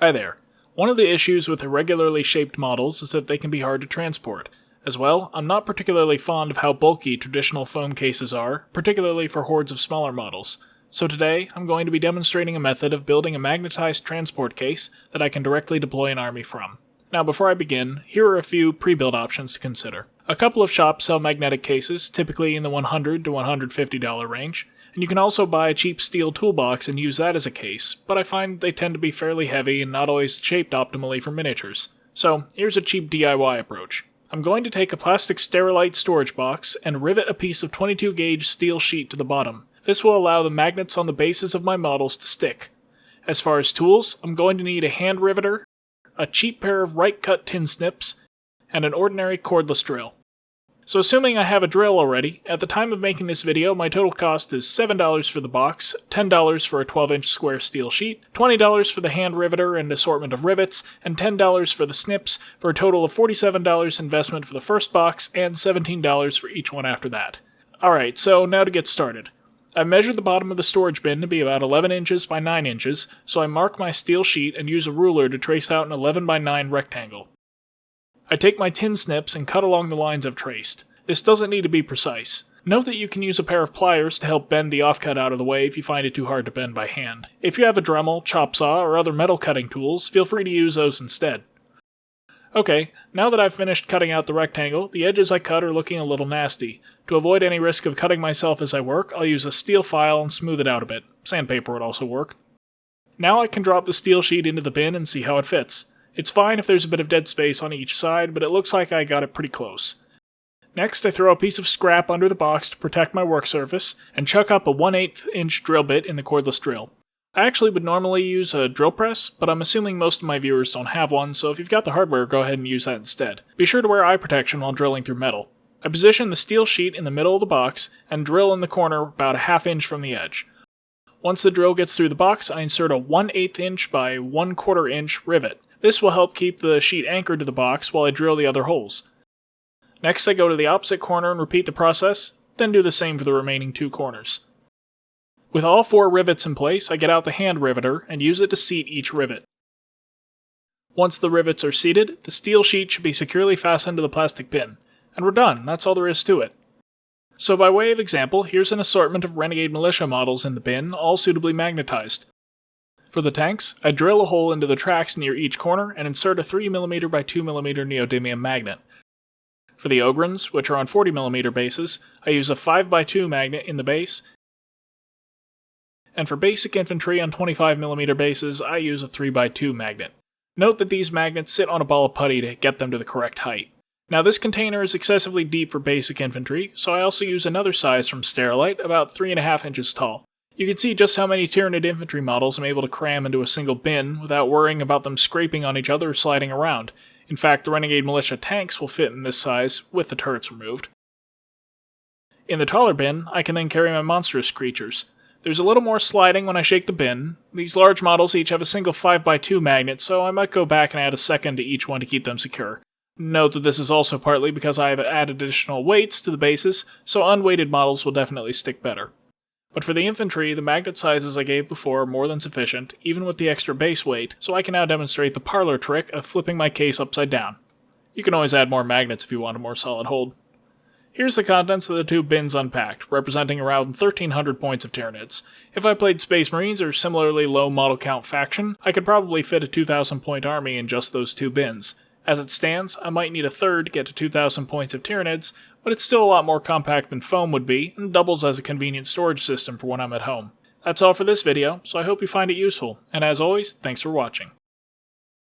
Hi there. One of the issues with irregularly shaped models is that they can be hard to transport. As well, I'm not particularly fond of how bulky traditional foam cases are, particularly for hordes of smaller models. So today, I'm going to be demonstrating a method of building a magnetized transport case that I can directly deploy an army from. Now before I begin, here are a few pre-built options to consider. A couple of shops sell magnetic cases, typically in the $100 to $150 range, and you can also buy a cheap steel toolbox and use that as a case, but I find they tend to be fairly heavy and not always shaped optimally for miniatures. So here's a cheap DIY approach. I'm going to take a plastic Sterilite storage box and rivet a piece of 22 gauge steel sheet to the bottom. This will allow the magnets on the bases of my models to stick. As far as tools, I'm going to need a hand riveter, a cheap pair of right-cut tin snips, and an ordinary cordless drill. So assuming I have a drill already, at the time of making this video my total cost is $7 for the box, $10 for a 12-inch square steel sheet, $20 for the hand riveter and assortment of rivets, and $10 for the snips, for a total of $47 investment for the first box and $17 for each one after that. Alright, so now to get started. I measured the bottom of the storage bin to be about 11 inches by 9 inches, so I mark my steel sheet and use a ruler to trace out an 11 by 9 rectangle. I take my tin snips and cut along the lines I've traced. This doesn't need to be precise. Note that you can use a pair of pliers to help bend the offcut out of the way if you find it too hard to bend by hand. If you have a Dremel, chop saw, or other metal cutting tools, feel free to use those instead. Okay, now that I've finished cutting out the rectangle, the edges I cut are looking a little nasty. To avoid any risk of cutting myself as I work, I'll use a steel file and smooth it out a bit. Sandpaper would also work. Now I can drop the steel sheet into the bin and see how it fits. It's fine if there's a bit of dead space on each side, but it looks like I got it pretty close. Next, I throw a piece of scrap under the box to protect my work surface, and chuck up a 1/8 inch drill bit in the cordless drill. I actually would normally use a drill press, but I'm assuming most of my viewers don't have one, so if you've got the hardware, go ahead and use that instead. Be sure to wear eye protection while drilling through metal. I position the steel sheet in the middle of the box, and drill in the corner about a 1/2 inch from the edge. Once the drill gets through the box, I insert a 1/8 inch by 1/4 inch rivet. This will help keep the sheet anchored to the box while I drill the other holes. Next I go to the opposite corner and repeat the process, then do the same for the remaining 2 corners. With all 4 rivets in place, I get out the hand riveter and use it to seat each rivet. Once the rivets are seated, the steel sheet should be securely fastened to the plastic bin. And we're done, that's all there is to it. So by way of example, here's an assortment of Renegade Militia models in the bin, all suitably magnetized. For the tanks, I drill a hole into the tracks near each corner and insert a 3mm by 2mm neodymium magnet. For the Ogrons, which are on 40mm bases, I use a 5x2 magnet in the base, and for basic infantry on 25mm bases, I use a 3x2 magnet. Note that these magnets sit on a ball of putty to get them to the correct height. Now this container is excessively deep for basic infantry, so I also use another size from Sterilite, about 3.5 inches tall. You can see just how many Tyranid infantry models I'm able to cram into a single bin without worrying about them scraping on each other or sliding around. In fact, the Renegade Militia tanks will fit in this size, with the turrets removed. In the taller bin, I can then carry my monstrous creatures. There's a little more sliding when I shake the bin. These large models each have a single 5x2 magnet, so I might go back and add a second to each one to keep them secure. Note that this is also partly because I have added additional weights to the bases, so unweighted models will definitely stick better. But for the infantry, the magnet sizes I gave before are more than sufficient, even with the extra base weight, so I can now demonstrate the parlor trick of flipping my case upside down. You can always add more magnets if you want a more solid hold. Here's the contents of the 2 bins unpacked, representing around 1,300 points of Tyranids. If I played Space Marines or similarly low model count faction, I could probably fit a 2,000 point army in just those 2 bins. As it stands, I might need a third to get to 2,000 points of Tyranids, but it's still a lot more compact than foam would be, and doubles as a convenient storage system for when I'm at home. That's all for this video, so I hope you find it useful, and as always, thanks for watching.